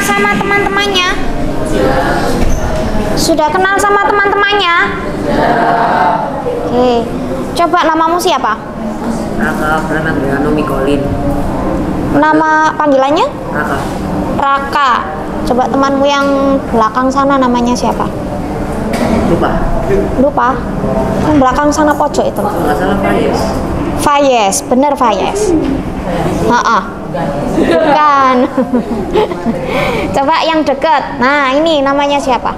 sama teman-temannya? Sudah kenal sama teman-temannya? Oke. Coba namamu siapa? Raka Pranandriano Mikolin. Nama panggilannya? Raka. Raka. Coba temanmu yang belakang sana namanya siapa? Lupa. Lupa? Yang belakang sana pojok itu. Nggak salah Fayez. Fayez, bener Fayez. Bukan. Coba yang deket. Nah, ini namanya siapa?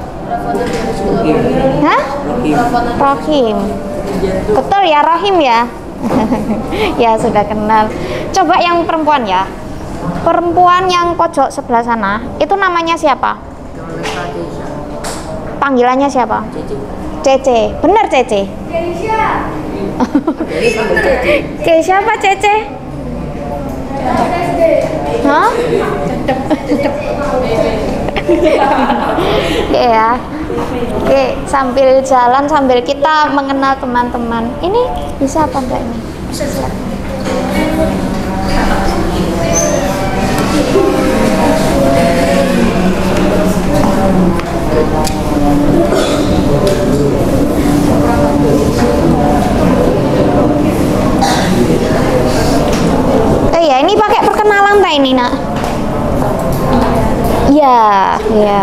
Hah? Rahim. Betul ya, Rahim ya? Ya, sudah kenal. Coba yang perempuan ya. Perempuan yang pojok sebelah sana, itu namanya siapa? Panggilannya siapa? Cece. Bener Cece? Keisha apa Cece? Hah? Oke ya. Oke, sambil jalan sambil kita mengenal teman-teman. Ini bisa apa enggak ini? Bisa. Oh ya, ini pakai perkenalan tak ini nak? Ya, ya.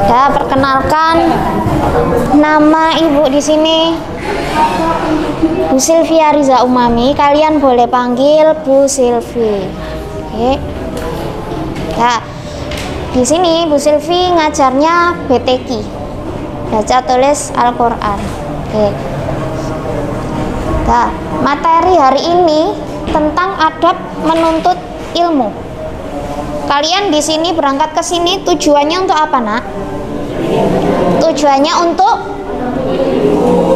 Ya, perkenalkan nama ibu di sini Bu Sylvia Riza Umami. Kalian boleh panggil Bu Sylvi. Oke. Ya, di sini Bu Sylvi ngajarnya BTQ, baca tulis Al-Quran. Oke. Nah, materi hari ini tentang adab menuntut ilmu. Kalian di sini berangkat ke sini tujuannya untuk apa, nak? Tujuannya untuk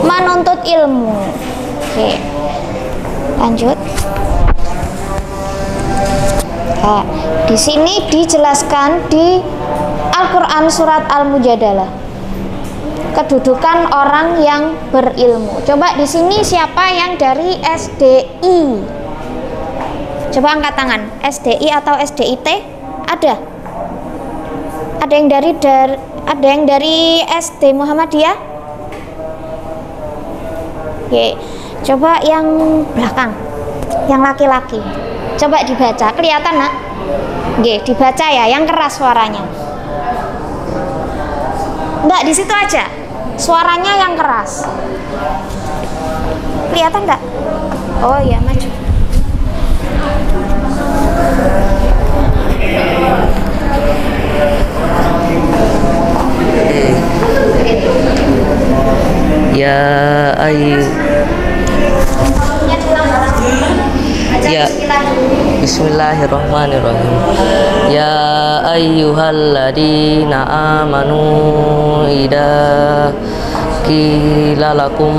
menuntut ilmu. Oke. Lanjut. Nah, di sini dijelaskan di Al-Quran surat Al-Mujadalah kedudukan orang yang berilmu. Coba di sini siapa yang dari SDI? Coba angkat tangan. SDI atau SDIT? Ada? Ada yang dari SD Muhammadiyah? Oke. Coba yang belakang, yang laki-laki. Coba dibaca, kelihatan nak? Oke, dibaca ya, yang keras suaranya. Enggak, di situ aja. Suaranya yang keras. Kelihatan enggak? Oh iya, maju. Ya Bismillahirrahmanirrahim. Ya ayyuhalladzina amanu idza qila lakum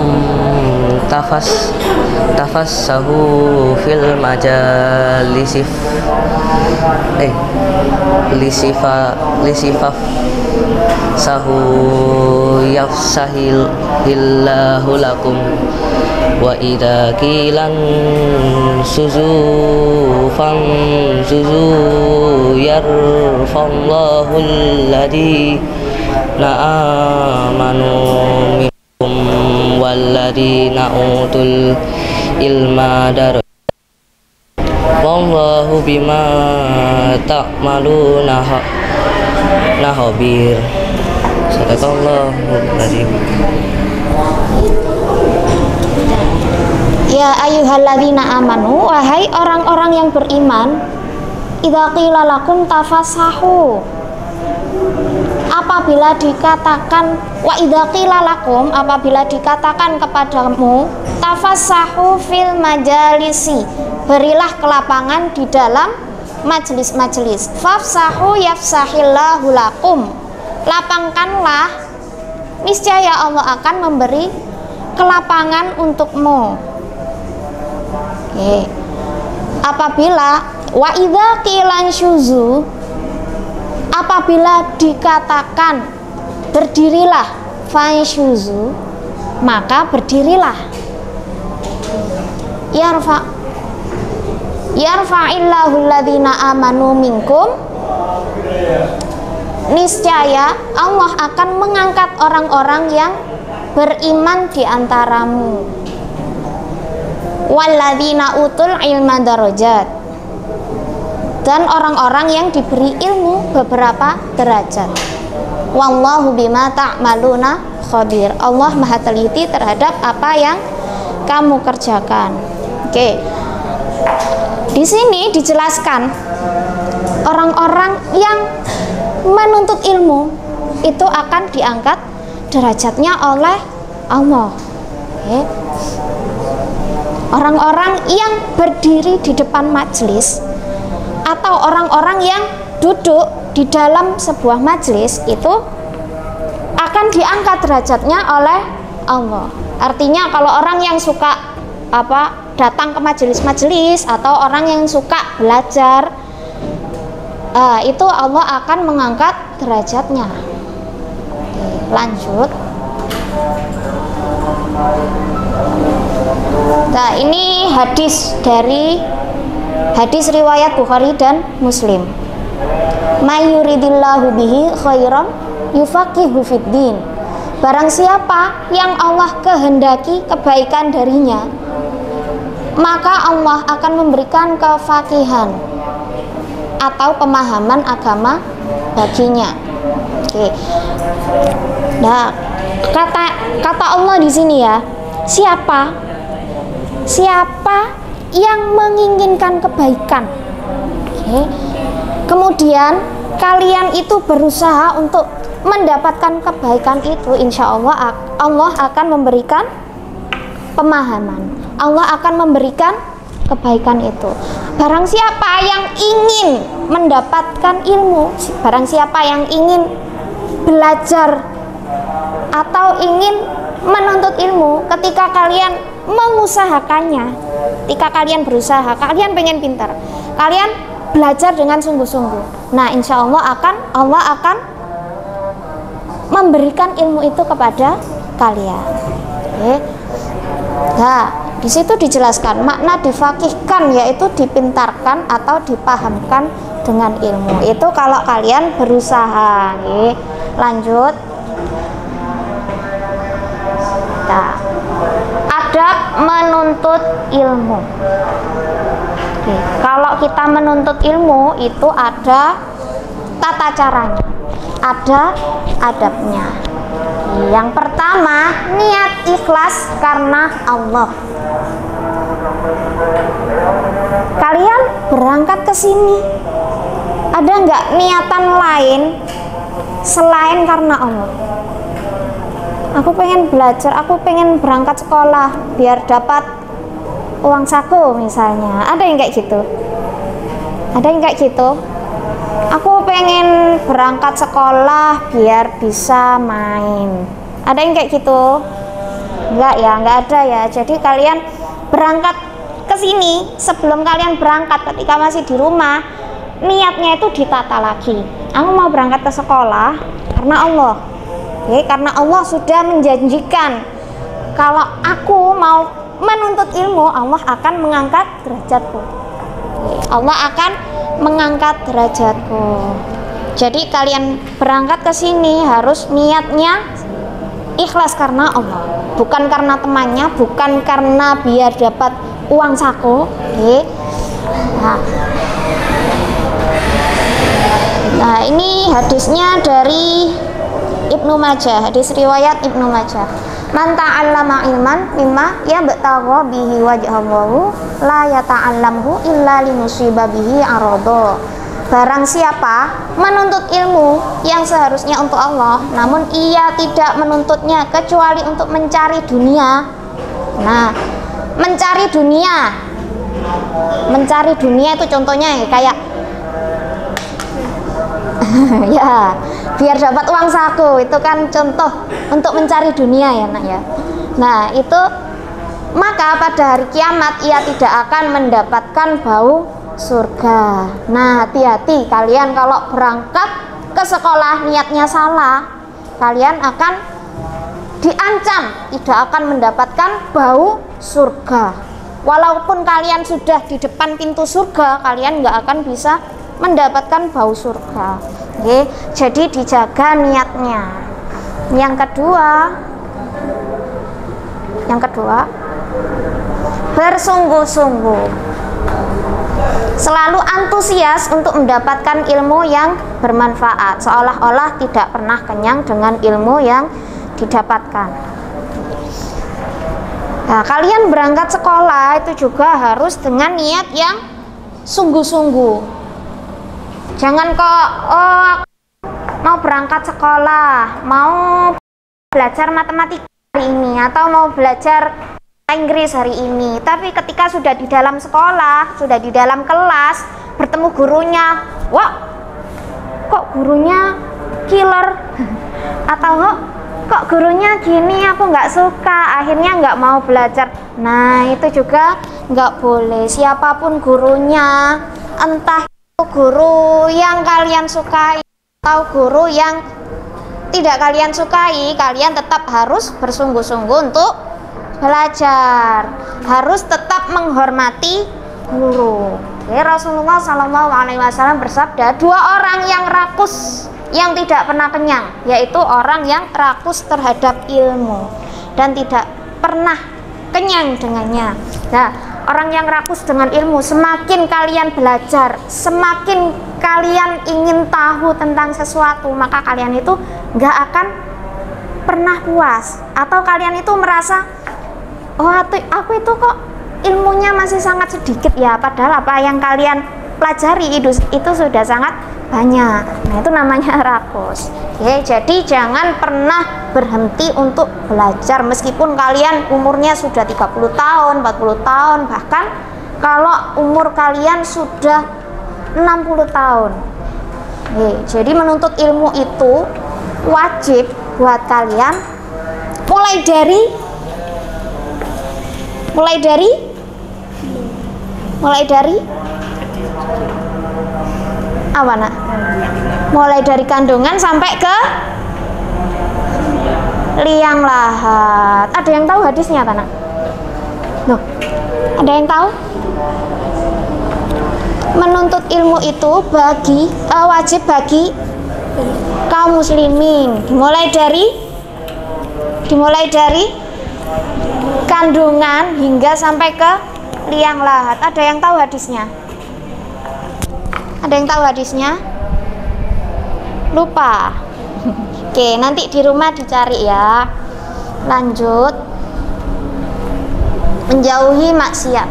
tafassahu fil majalisif lisifaf sahu yafsahil illahu lakum wa idza qilan suzu yarfallahu alladhina amanu minkum walladhina utul ilma darajat wallahu bima ta'maluna khabir. Sadaqallahul azim. Ya ayyuhalladzina amanu, wahai orang-orang yang beriman, idza qila lakum tafassahu, apabila dikatakan wa idza qila lakum, apabila dikatakan kepadamu tafassahu fil majalisi, berilah kelapangan di dalam majelis-majelis. Fafsahu yafsahillahu lakum, lapangkanlah, niscaya Allah akan memberi kelapangan untukmu. Oke. Apabila wa idza qilan syuzu, apabila dikatakan berdirilah, fasyuzu, maka berdirilah. Yarfa'illahu alladhina amanu minkum niscaya Allah akan mengangkat orang-orang yang beriman di antaramu. Walladzina utul ilma darajat, dan orang-orang yang diberi ilmu beberapa derajat. Wallahu bima ta'maluna khabir. Allah Maha teliti terhadap apa yang kamu kerjakan. Oke. Di sini dijelaskan orang-orang yang menuntut ilmu itu akan diangkat derajatnya oleh Allah. Oke. Orang-orang yang berdiri di depan majelis atau orang-orang yang duduk di dalam sebuah majelis itu akan diangkat derajatnya oleh Allah. Artinya kalau orang yang suka datang ke majelis-majelis atau orang yang suka belajar, itu Allah akan mengangkat derajatnya. Oke, lanjut. Nah, ini hadis riwayat Bukhari dan Muslim. Mayuridillahu bihi khairan yufaqihu fiddin. Barang siapa yang Allah kehendaki kebaikan darinya, maka Allah akan memberikan kefaqihan atau pemahaman agama baginya. Oke. Nah, kata Allah di sini ya, siapa yang menginginkan kebaikan, okay, kemudian kalian itu berusaha untuk mendapatkan kebaikan itu, insya Allah Allah akan memberikan pemahaman, Allah akan memberikan kebaikan itu. Barang siapa yang ingin mendapatkan ilmu, barang siapa yang ingin belajar atau ingin menuntut ilmu, ketika kalian mengusahakannya, ketika kalian berusaha, kalian pengen pintar, kalian belajar dengan sungguh-sungguh, nah insya Allah akan memberikan ilmu itu kepada kalian. Oke. Nah, di situ dijelaskan makna difaqihkan, yaitu dipintarkan atau dipahamkan dengan ilmu. Itu kalau kalian berusaha. Oke. Lanjut. Nah, adab menuntut ilmu. Oke. Kalau kita menuntut ilmu itu ada tata caranya, ada adabnya. Yang pertama, niat ikhlas karena Allah. Kalian berangkat ke sini, ada nggak niatan lain selain karena Allah? Aku pengen belajar, aku pengen berangkat sekolah biar dapat uang saku misalnya. Ada yang kayak gitu? Ada yang kayak gitu? Aku pengen berangkat sekolah biar bisa main. Ada yang kayak gitu? Enggak ya, enggak ada ya. Jadi kalian berangkat ke sini, sebelum kalian berangkat ketika masih di rumah, niatnya itu ditata lagi. Aku mau berangkat ke sekolah karena Allah. Oke, karena Allah sudah menjanjikan kalau aku mau menuntut ilmu, Allah akan mengangkat derajatku. Allah akan mengangkat derajatku. Jadi kalian berangkat ke sini harus niatnya ikhlas karena Allah, bukan karena temannya, bukan karena biar dapat uang saku. Oke. Nah, ini hadisnya dari Ibnu Majah, hadis riwayat Ibnu Majah. Man ta'allama ilman mimma yabtagha bihi wajhallahu la yata'allamhu illa limusiba bihi arada. Barang siapa menuntut ilmu yang seharusnya untuk Allah, namun ia tidak menuntutnya kecuali untuk mencari dunia. Nah, mencari dunia itu contohnya kayak ya, biar dapat uang saku, itu kan contoh untuk mencari dunia ya nak ya. Nah itu, maka pada hari kiamat ia tidak akan mendapatkan bau surga. Nah hati-hati kalian kalau berangkat ke sekolah niatnya salah, kalian akan diancam tidak akan mendapatkan bau surga. Walaupun kalian sudah di depan pintu surga, kalian nggak akan bisa mendapatkan bau surga. Oke, jadi dijaga niatnya. Yang kedua, bersungguh-sungguh, selalu antusias untuk mendapatkan ilmu yang bermanfaat, seolah-olah tidak pernah kenyang dengan ilmu yang didapatkan. Nah, kalian berangkat sekolah itu juga harus dengan niat yang sungguh-sungguh. Jangan kok mau berangkat sekolah, mau belajar matematika hari ini atau mau belajar Inggris hari ini, tapi ketika sudah di dalam sekolah, sudah di dalam kelas, bertemu gurunya, wah, kok gurunya killer, atau kok gurunya gini, aku nggak suka, akhirnya nggak mau belajar. Nah, itu juga nggak boleh. Siapapun gurunya, entah itu guru yang kalian sukai atau guru yang tidak kalian sukai, kalian tetap harus bersungguh-sungguh untuk belajar, harus tetap menghormati guru. Oke, Rasulullah SAW bersabda, 2 orang yang rakus yang tidak pernah kenyang, yaitu orang yang rakus terhadap ilmu dan tidak pernah kenyang dengannya. Nah, orang yang rakus dengan ilmu, semakin kalian belajar, semakin kalian ingin tahu tentang sesuatu, maka kalian itu nggak akan pernah puas, atau kalian itu merasa, oh aku itu kok ilmunya masih sangat sedikit ya, padahal apa yang kalian pelajari itu sudah sangat banyak. Nah, itu namanya rakus. Oke, jadi jangan pernah berhenti untuk belajar meskipun kalian umurnya sudah 30 tahun, 40 tahun, bahkan kalau umur kalian sudah 60 tahun. Oke, jadi menuntut ilmu itu wajib buat kalian mulai dari apa nak? Mulai dari kandungan sampai ke liang lahat. Ada yang tahu hadisnya kan nak? Loh, ada yang tahu? Menuntut ilmu itu wajib bagi kaum muslimin. Dimulai dari kandungan hingga sampai ke liang lahat. Ada yang tahu hadisnya? Ada yang tahu hadisnya? Lupa. Oke, nanti di rumah dicari ya. Lanjut. Menjauhi maksiat.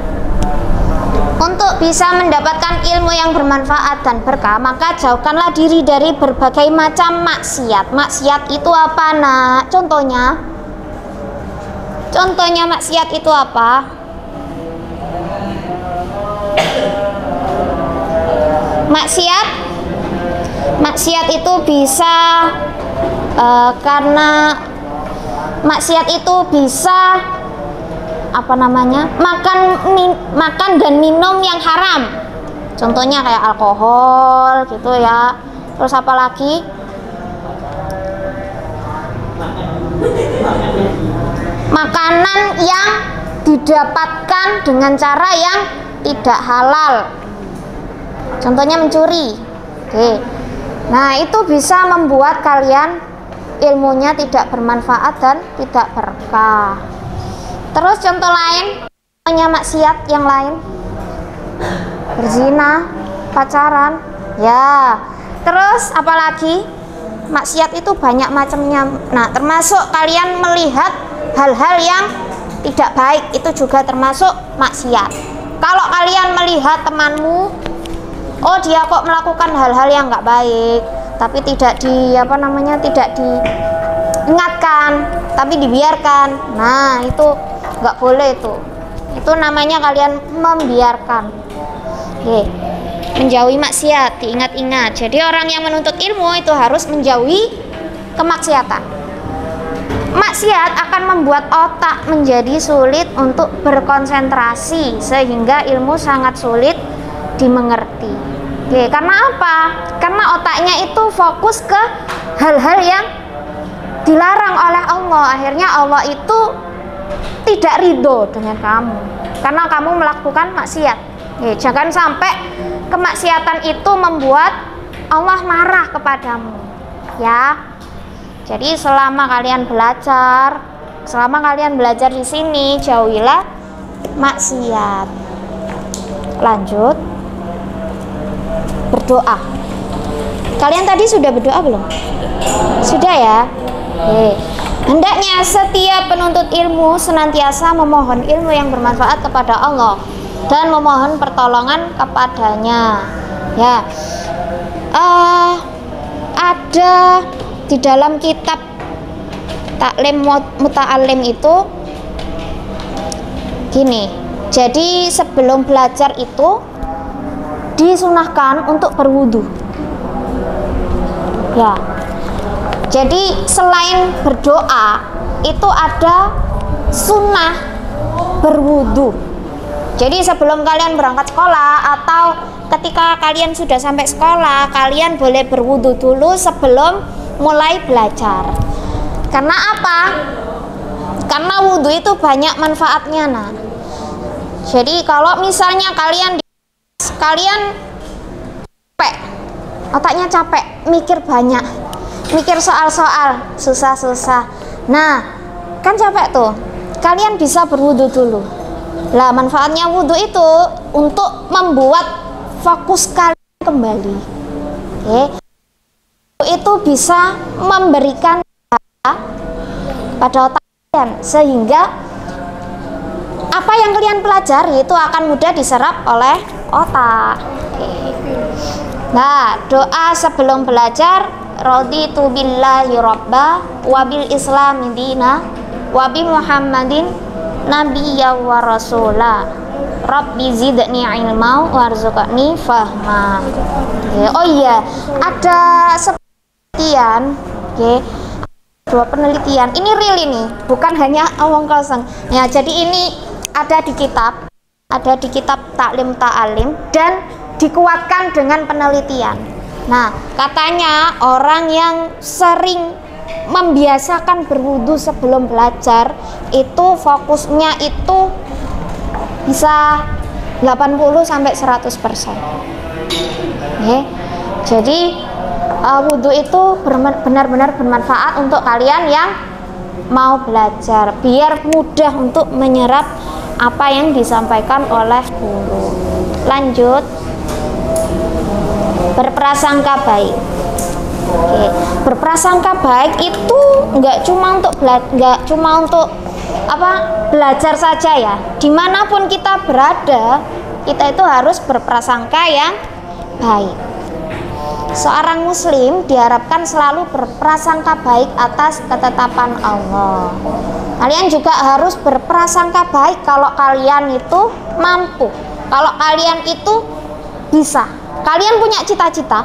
Untuk bisa mendapatkan ilmu yang bermanfaat dan berkah, maka jauhkanlah diri dari berbagai macam maksiat. Maksiat itu apa, nak? Contohnya maksiat itu apa? Maksiat itu bisa karena maksiat itu bisa makan dan minum yang haram. Contohnya kayak alkohol gitu ya. Terus apa lagi? Makanan yang didapatkan dengan cara yang tidak halal. Contohnya mencuri. Oke. Nah, itu bisa membuat kalian ilmunya tidak bermanfaat dan tidak berkah. Terus contoh lain, contohnya maksiat yang lain, berzina, pacaran, ya. Terus apalagi? Maksiat itu banyak macamnya. Nah, termasuk kalian melihat hal-hal yang tidak baik, itu juga termasuk maksiat. Kalau kalian melihat temanmu, oh dia kok melakukan hal-hal yang nggak baik, tapi tidak diingatkan, tapi dibiarkan. Nah, itu nggak boleh itu namanya kalian membiarkan. Oke, menjauhi maksiat, diingat-ingat. Jadi orang yang menuntut ilmu itu harus menjauhi kemaksiatan. Maksiat akan membuat otak menjadi sulit untuk berkonsentrasi sehingga ilmu sangat sulit dimengerti. Oke, karena apa? Karena otaknya itu fokus ke hal-hal yang dilarang oleh Allah. Akhirnya Allah itu tidak ridho dengan kamu karena kamu melakukan maksiat. Jangan sampai kemaksiatan itu membuat Allah marah kepadamu, ya. Jadi selama kalian belajar di sini, jauhilah maksiat. Lanjut, berdoa. Kalian tadi sudah berdoa belum? Sudah ya? Oke. Hendaknya setiap penuntut ilmu senantiasa memohon ilmu yang bermanfaat kepada Allah dan memohon pertolongan kepadanya. Ya, ada di dalam kitab Taklim Muta'alim itu gini. Jadi sebelum belajar itu disunahkan untuk berwudu. Ya. Jadi selain berdoa itu ada sunnah berwudu. Jadi sebelum kalian berangkat sekolah atau ketika kalian sudah sampai sekolah, kalian boleh berwudu dulu sebelum mulai belajar. Karena apa? Karena wudu itu banyak manfaatnya. Nah, jadi kalau misalnya kalian capek, otaknya capek, mikir banyak, mikir soal-soal susah-susah. Nah, kan capek tuh. Kalian bisa berwudu dulu. Lah, manfaatnya wudu itu untuk membuat fokus kalian kembali. Oke. Itu bisa memberikan pada otak kalian sehingga apa yang kalian pelajari itu akan mudah diserap oleh otak. Oke. Nah, doa sebelum belajar, raditu billahi rabba wa bil islami dina wa bi muhammadin nabiyya wa rasula rabbi zidni ilma warzuqni fahma. Oh iya, ada penelitian, dua penelitian. Ini real, ini bukan hanya omong kosong. Ya, jadi ini ada di kitab Taklim Ta'alim dan dikuatkan dengan penelitian. Nah, katanya orang yang sering membiasakan berwudu sebelum belajar itu fokusnya itu bisa 80-100%. Jadi wudu itu benar-benar bermanfaat untuk kalian yang mau belajar, biar mudah untuk menyerap apa yang disampaikan oleh guru. Lanjut, berprasangka baik. Oke, berprasangka baik itu nggak cuma untuk belajar saja ya. Dimanapun kita berada, kita itu harus berprasangka yang baik. Seorang muslim diharapkan selalu berprasangka baik atas ketetapan Allah. Kalian juga harus berprasangka baik kalau kalian itu mampu, kalau kalian itu bisa. Kalian punya cita-cita?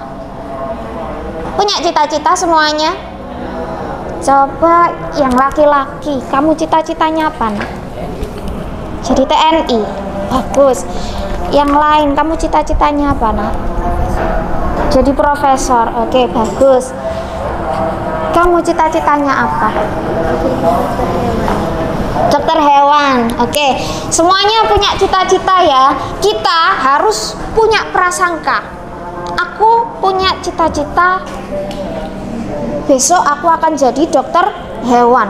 Punya cita-cita semuanya? Coba yang laki-laki, kamu cita-citanya apa, nak? Jadi TNI. Bagus. Yang lain, kamu cita-citanya apa, nak? Jadi profesor. Oke, bagus. Kamu cita-citanya apa? Dokter hewan. Oke, semuanya punya cita-cita ya. Kita harus punya prasangka. Aku punya cita-cita besok aku akan jadi dokter hewan.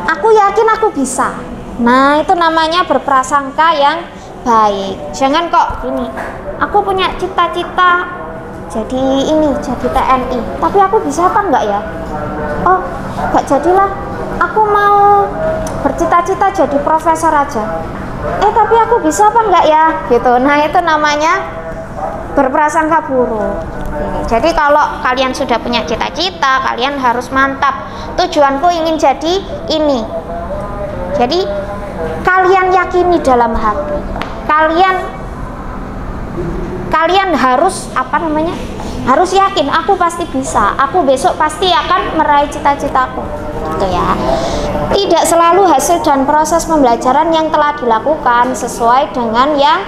Aku yakin aku bisa. Nah, itu namanya berprasangka yang baik. Jangan kok gini, aku punya cita-cita jadi TNI, tapi aku bisa apa enggak ya? Oh, enggak jadilah. Aku mau bercita-cita jadi profesor aja. Tapi aku bisa apa enggak ya? Gitu. Nah, itu namanya berprasangka buruk. Jadi kalau kalian sudah punya cita-cita, kalian harus mantap. Tujuanku ingin jadi ini. Jadi kalian yakini dalam hati. Kalian harus harus yakin, aku pasti bisa, aku besok pasti akan meraih cita-citaku, gitu ya. Tidak selalu hasil dan proses pembelajaran yang telah dilakukan sesuai dengan yang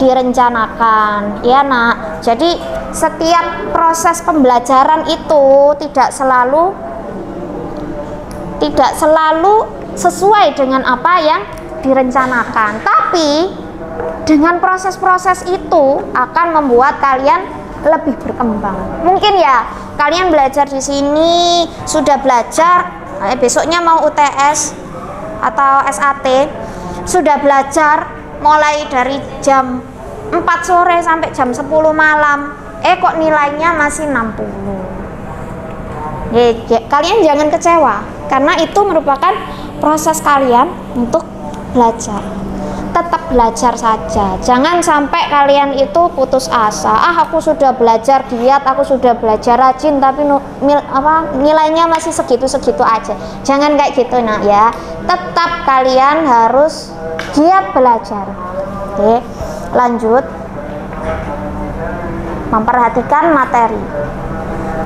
direncanakan, ya nak. Jadi setiap proses pembelajaran itu tidak selalu sesuai dengan apa yang direncanakan, dengan proses-proses itu akan membuat kalian lebih berkembang. Mungkin ya kalian belajar di sini sudah belajar, besoknya mau UTS atau SAT, sudah belajar mulai dari jam 4 sore sampai jam 10 malam, kok nilainya masih 60. Kalian jangan kecewa, karena itu merupakan proses kalian untuk belajar. Tetap belajar saja, jangan sampai kalian itu putus asa. Aku sudah belajar giat, aku sudah belajar rajin, tapi nilainya masih segitu-segitu aja. Jangan kayak gitu nak ya. Tetap kalian harus giat belajar. Oke, lanjut. Memperhatikan materi.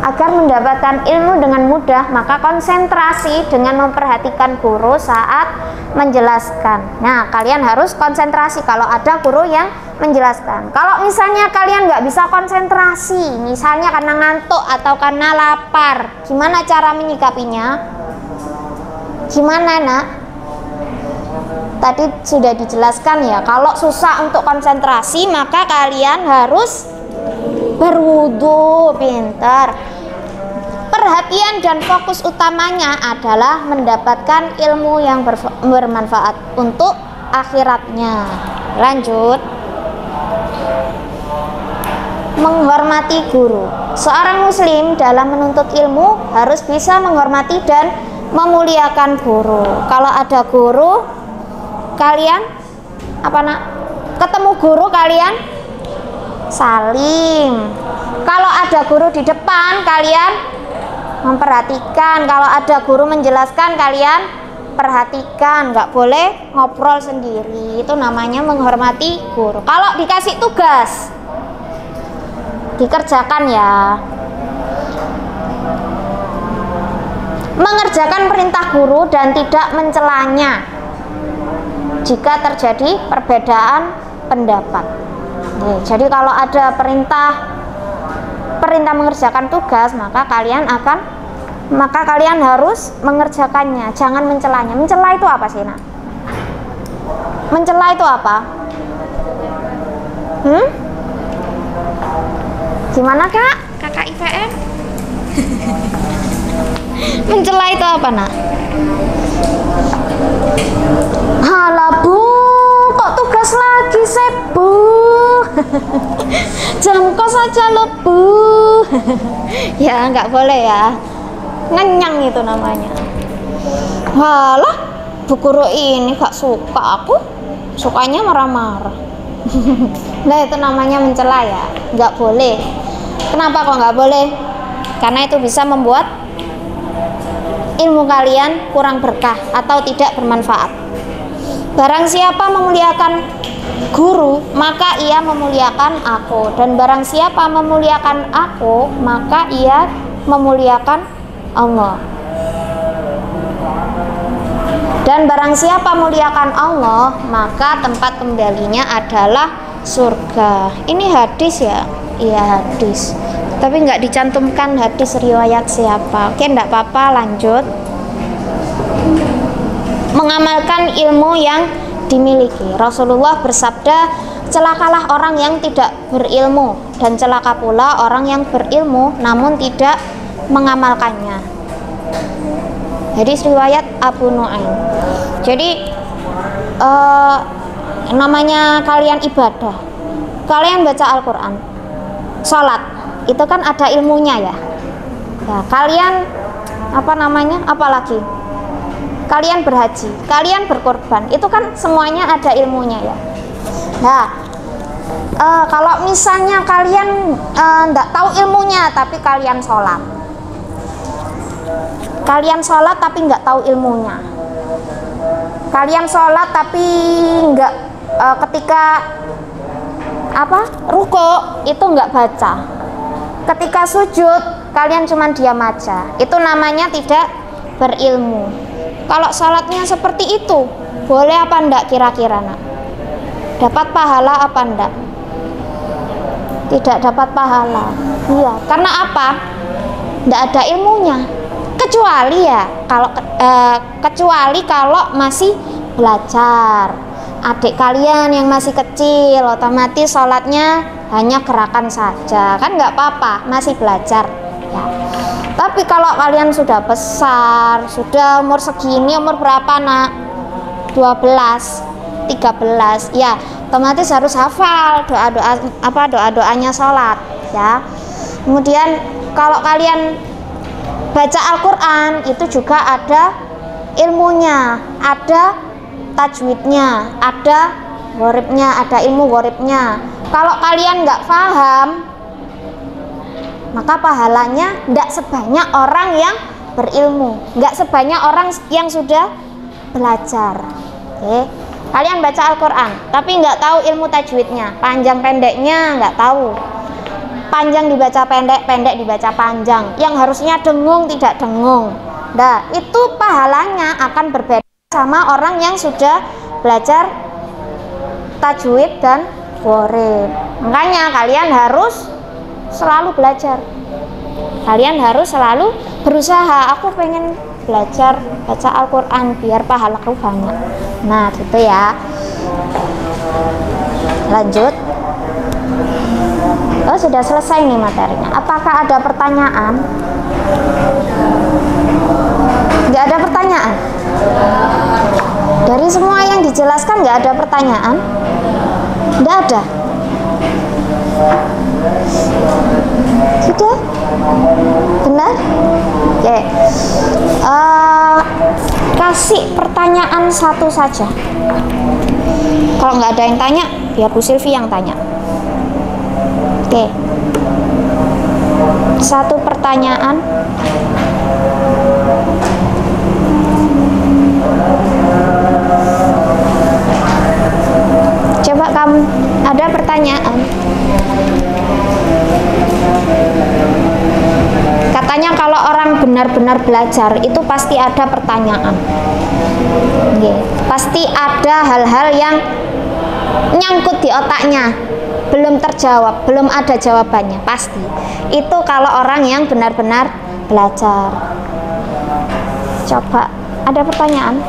Agar mendapatkan ilmu dengan mudah, maka konsentrasi dengan memperhatikan guru saat menjelaskan. Nah, kalian harus konsentrasi kalau ada guru yang menjelaskan. Kalau misalnya kalian nggak bisa konsentrasi, misalnya karena ngantuk atau karena lapar, gimana cara menyikapinya? Gimana nak? Tadi sudah dijelaskan ya, kalau susah untuk konsentrasi maka kalian harus berwudu. Pintar. Perhatian dan fokus utamanya adalah mendapatkan ilmu yang bermanfaat untuk akhiratnya. Lanjut. Menghormati guru. Seorang muslim dalam menuntut ilmu harus bisa menghormati dan memuliakan guru. Kalau ada guru, kalian ketemu guru kalian salim. Kalau ada guru di depan, kalian memperhatikan. Kalau ada guru menjelaskan, kalian perhatikan. Nggak boleh ngobrol sendiri. Itu namanya menghormati guru. Kalau dikasih tugas, dikerjakan ya. Mengerjakan perintah guru dan tidak mencelanya jika terjadi perbedaan pendapat. Jadi kalau ada perintah mengerjakan tugas, maka kalian harus mengerjakannya, jangan mencelanya. Mencela itu apa sih nak? Mencela itu apa? Gimana kak? Kakak IPM? Mencela itu apa nak? Halah bu, kok tugas lagi sih bu? Jam kos saja loh bu. Ya nggak boleh ya, ngenyang itu namanya. Walah, bu guru ini gak suka, aku sukanya marah-marah. Nah itu namanya mencela ya, nggak boleh. Kenapa kok nggak boleh? Karena itu bisa membuat ilmu kalian kurang berkah atau tidak bermanfaat. Barang siapa memuliakan guru, maka ia memuliakan aku, dan barang siapa memuliakan aku, maka ia memuliakan Allah. Dan barang siapa muliakan Allah, maka tempat kembalinya adalah surga. Ini hadis ya? Iya hadis, tapi nggak dicantumkan hadis riwayat siapa. Oke, enggak apa-apa, lanjut. Mengamalkan ilmu yang dimiliki. Rasulullah bersabda, celakalah orang yang tidak berilmu, dan celaka pula orang yang berilmu namun tidak mengamalkannya. Hadis riwayat Abu Nuaim. Jadi namanya kalian ibadah, kalian baca Al-Quran, sholat, itu kan ada ilmunya ya. Kalian apalagi kalian berhaji, kalian berkorban, itu kan semuanya ada ilmunya ya. Nah, kalau misalnya kalian nggak tahu ilmunya tapi kalian sholat tapi nggak tahu ilmunya, kalian sholat tapi nggak ketika ruku itu nggak baca, ketika sujud kalian cuma diam aja, itu namanya tidak berilmu. Kalau sholatnya seperti itu, boleh apa enggak kira-kira nak? Dapat pahala apa enggak? Tidak dapat pahala. Iya, karena apa? Enggak ada ilmunya. Kecuali kalau masih belajar. adik kalian yang masih kecil, otomatis sholatnya hanya gerakan saja, kan nggak apa-apa, masih belajar ya. Tapi kalau kalian sudah besar, sudah umur segini, umur berapa nak? 12, 13, ya otomatis harus hafal doa-doanya sholat ya. Kemudian kalau kalian baca Al-Quran itu juga ada ilmunya, ada tajwidnya, ada gharibnya, ada ilmu gharibnya. Kalau kalian nggak paham, maka pahalanya tidak sebanyak orang yang berilmu, nggak sebanyak orang yang sudah belajar. Oke, kalian baca Al-Quran tapi nggak tahu ilmu tajwidnya, panjang pendeknya nggak tahu, panjang dibaca pendek, pendek dibaca panjang, yang harusnya dengung tidak dengung. Nah, itu pahalanya akan berbeda sama orang yang sudah belajar tajwid dan gharib. Makanya kalian harus selalu belajar, kalian harus selalu berusaha. Aku pengen belajar baca Al-Quran biar pahalaku banyak. Nah gitu ya. Lanjut. Oh sudah selesai nih materinya. Apakah ada pertanyaan? Nggak ada pertanyaan? Dari semua yang dijelaskan nggak ada pertanyaan? Nggak ada? Sudah? Benar? Oke. Kasih pertanyaan satu saja. Kalau nggak ada yang tanya, biar Bu Silvi yang tanya. Oke. Satu pertanyaan. Coba kamu, ada pertanyaan? Katanya kalau orang benar-benar belajar itu pasti ada pertanyaan. Oke. Pasti ada hal-hal yang nyangkut di otaknya, belum terjawab, belum ada jawabannya, pasti. Itu kalau orang yang benar-benar belajar. Coba, ada pertanyaan?